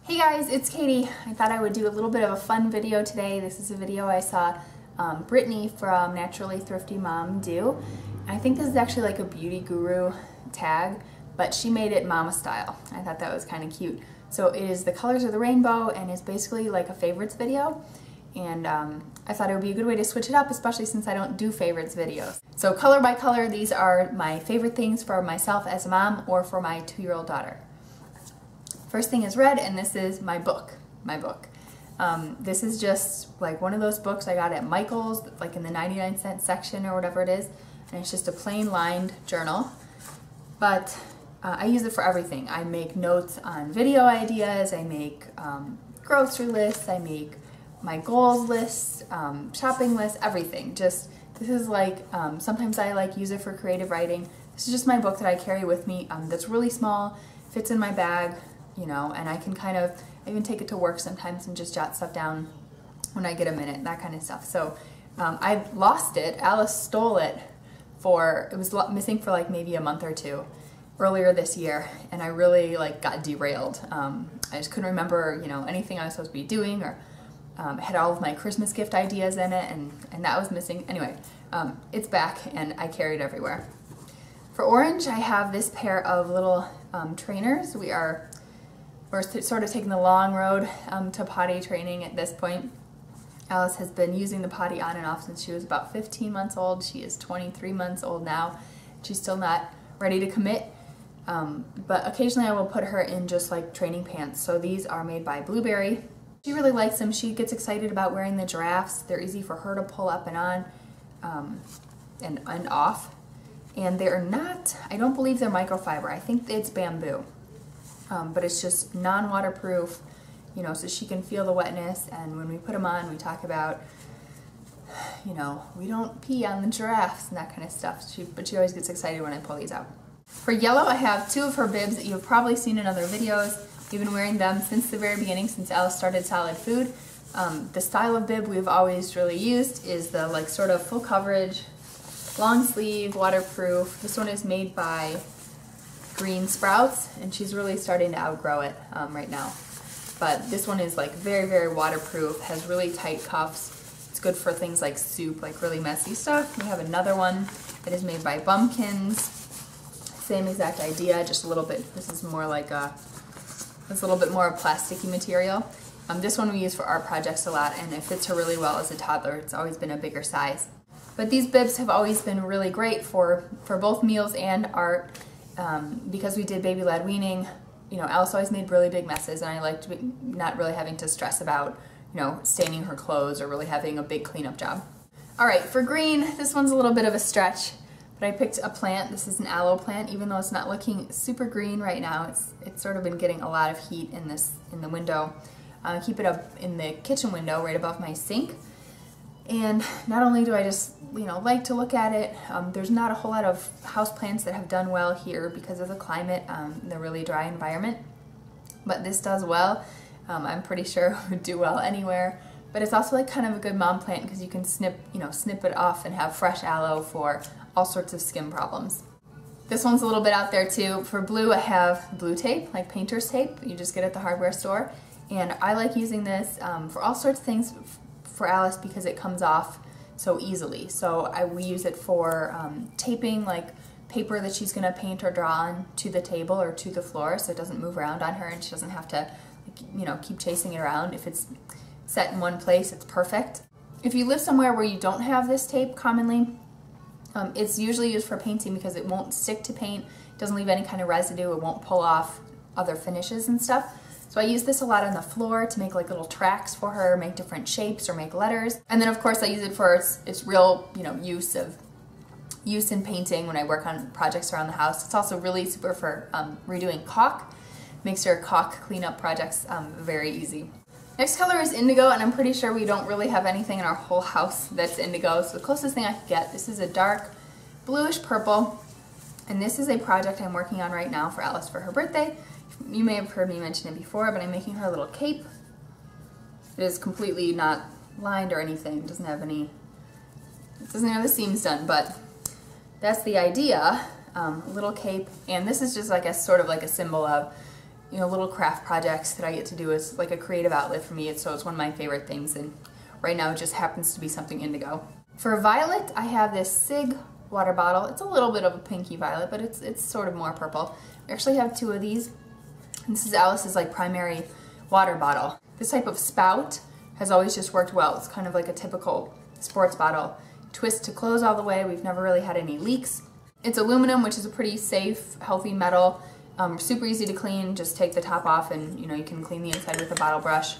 Hey guys, it's Katie. I thought I would do a little bit of a fun video today. This is a video I saw Brittany from Naturally Thrifty Mom do. And I think this is actually like a beauty guru tag, but she made it mama style. I thought that was kind of cute. So it is the colors of the rainbow and it's basically like a favorites video. And I thought it would be a good way to switch it up, especially since I don't do favorites videos. So color by color, these are my favorite things for myself as a mom or for my 2-year-old daughter. First thing is red, and this is my book. This is just like one of those books I got at Michael's, like in the 99-cent section or whatever it is, and it's just a plain lined journal. But I use it for everything. I make notes on video ideas, I make grocery lists, I make my goals lists, shopping lists, everything. This is like, sometimes I like use it for creative writing. This is just my book that I carry with me that's really small, fits in my bag, you know, and I can I even take it to work sometimes and just jot stuff down when I get a minute, that kind of stuff. So I lost it. Alice stole it it was missing for like maybe a month or two earlier this year, and I really like got derailed. I just couldn't remember, you know, anything I was supposed to be doing, or it had all of my Christmas gift ideas in it, and that was missing. Anyway, it's back and I carry it everywhere. For orange, I have this pair of little trainers. We're sort of taking the long road to potty training at this point. Alice has been using the potty on and off since she was about 15 months old. She is 23 months old now. She's still not ready to commit, but occasionally I will put her in just like training pants. So these are made by Blueberry. She really likes them. She gets excited about wearing the giraffes. They're easy for her to pull up and on and off. And they're not, I don't believe they're microfiber. I think it's bamboo. But it's just non-waterproof, you know, so she can feel the wetness. And when we put them on, we talk about, you know, we don't pee on the giraffes and that kind of stuff. But she always gets excited when I pull these out. For yellow, I have 2 of her bibs that you've probably seen in other videos. We've been wearing them since the very beginning, since Alice started solid food. The style of bib we've always really used is the like sort of full coverage, long sleeve, waterproof. This one is made by Green Sprouts, and she's really starting to outgrow it right now. But this one is like very, very waterproof, has really tight cuffs. It's good for things like soup, like really messy stuff. We have another one that is made by Bumpkins. Same exact idea, just a little bit, this is more like it's a little bit more plasticky material. This one we use for art projects a lot, and it fits her really well as a toddler. It's always been a bigger size. But these bibs have always been really great for both meals and art. Because we did baby-led weaning, you know, Alice always made really big messes, and I liked not really having to stress about, you know, staining her clothes or really having a big cleanup job. Alright, for green, this one's a little bit of a stretch, but I picked a plant. This is an aloe plant, even though it's not looking super green right now. It's sort of been getting a lot of heat in the window. Keep it up in the kitchen window right above my sink. And not only do I just, you know, like to look at it, there's not a whole lot of houseplants that have done well here because of the climate, the really dry environment. But this does well. I'm pretty sure it would do well anywhere. But it's also like kind of a good mom plant because you can snip it off and have fresh aloe for all sorts of skin problems. This one's a little bit out there too. For blue, I have blue tape, like painter's tape. You just get at the hardware store. And I like using this for all sorts of things for Alice because it comes off so easily. So we use it for taping like paper that she's gonna paint or draw on to the table or to the floor, so it doesn't move around on her and she doesn't have to, you know, keep chasing it around. If it's set in one place, it's perfect. If you live somewhere where you don't have this tape commonly, it's usually used for painting because it won't stick to paint, it doesn't leave any kind of residue, it won't pull off other finishes and stuff. So I use this a lot on the floor to make like little tracks for her, make different shapes or make letters. And then of course I use it for its real, you know, use in painting when I work on projects around the house. It's also really super for redoing caulk. Makes your caulk cleanup projects very easy. Next color is indigo, and I'm pretty sure we don't really have anything in our whole house that's indigo. So the closest thing I could get, this is a dark bluish purple, and this is a project I'm working on right now for Alice for her birthday. You may have heard me mention it before, but I'm making her a little cape. It is completely not lined or anything. It doesn't have the seams done, but that's the idea. A little cape, and this is just like a sort of like a symbol of little craft projects that I get to do as like a creative outlet for me. So it's one of my favorite things, and right now it just happens to be something indigo. For violet, I have this Sig water bottle. It's a little bit of a pinky violet, but it's sort of more purple. I actually have 2 of these. And this is Alice's like primary water bottle. This type of spout has always just worked well. It's kind of like a typical sports bottle. Twist to close all the way. We've never really had any leaks. It's aluminum, which is a pretty safe, healthy metal. Super easy to clean. Just take the top off and you can clean the inside with a bottle brush.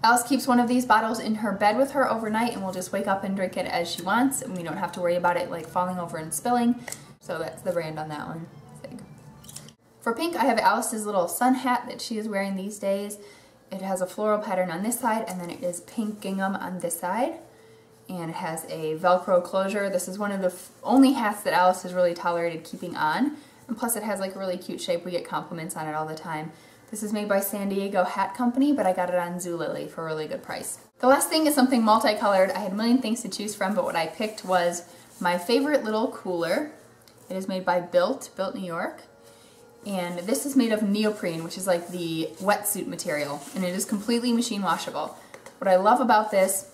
Alice keeps one of these bottles in her bed with her overnight, and will just wake up and drink it as she wants, and we don't have to worry about it like falling over and spilling. So that's the brand on that one. Sig. For pink, I have Alice's little sun hat that she is wearing these days. It has a floral pattern on this side, and then it is pink gingham on this side. And it has a Velcro closure. This is one of the only hats that Alice has really tolerated keeping on. And plus it has like a really cute shape. We get compliments on it all the time. This is made by San Diego Hat Company, but I got it on Zulily for a really good price. The last thing is something multicolored. I had a million things to choose from, but what I picked was my favorite little cooler. It is made by Built New York. And this is made of neoprene, which is like the wetsuit material, and it is completely machine washable. What I love about this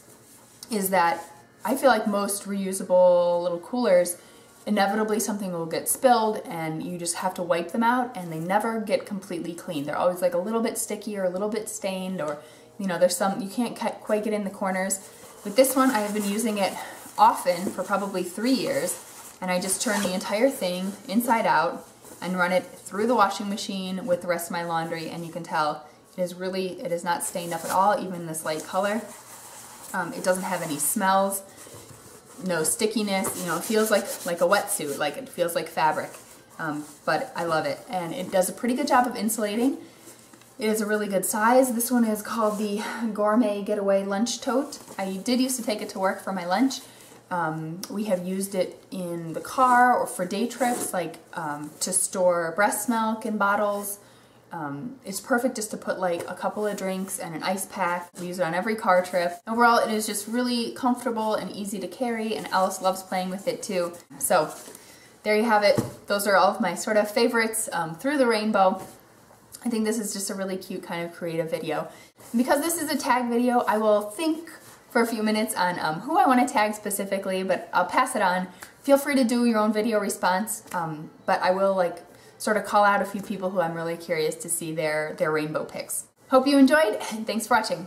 is that I feel like most reusable little coolers, inevitably something will get spilled and you just have to wipe them out, and they never get completely clean. They're always like a little bit sticky or a little bit stained, or there's some, you can't quite get in the corners. With this one, I have been using it often for probably 3 years, and I just turn the entire thing inside out and run it through the washing machine with the rest of my laundry, and you can tell it is not stained up at all, even this light color. It doesn't have any smells, no stickiness, it feels like a wetsuit, like it feels like fabric, but I love it, and it does a pretty good job of insulating. It is a really good size. This one is called the Gourmet Getaway Lunch Tote. I did used to take it to work for my lunch. We have used it in the car or for day trips, like to store breast milk in bottles. It's perfect just to put like a couple of drinks and an ice pack. We use it on every car trip. Overall, it is just really comfortable and easy to carry, and Alice loves playing with it too. So there you have it. Those are all of my sort of favorites through the rainbow. I think this is just a really cute kind of creative video. And because this is a tag video, I will think for a few minutes on who I want to tag specifically, but I'll pass it on. Feel free to do your own video response, but I will sort of call out a few people who I'm really curious to see their rainbow pics. Hope you enjoyed, and thanks for watching.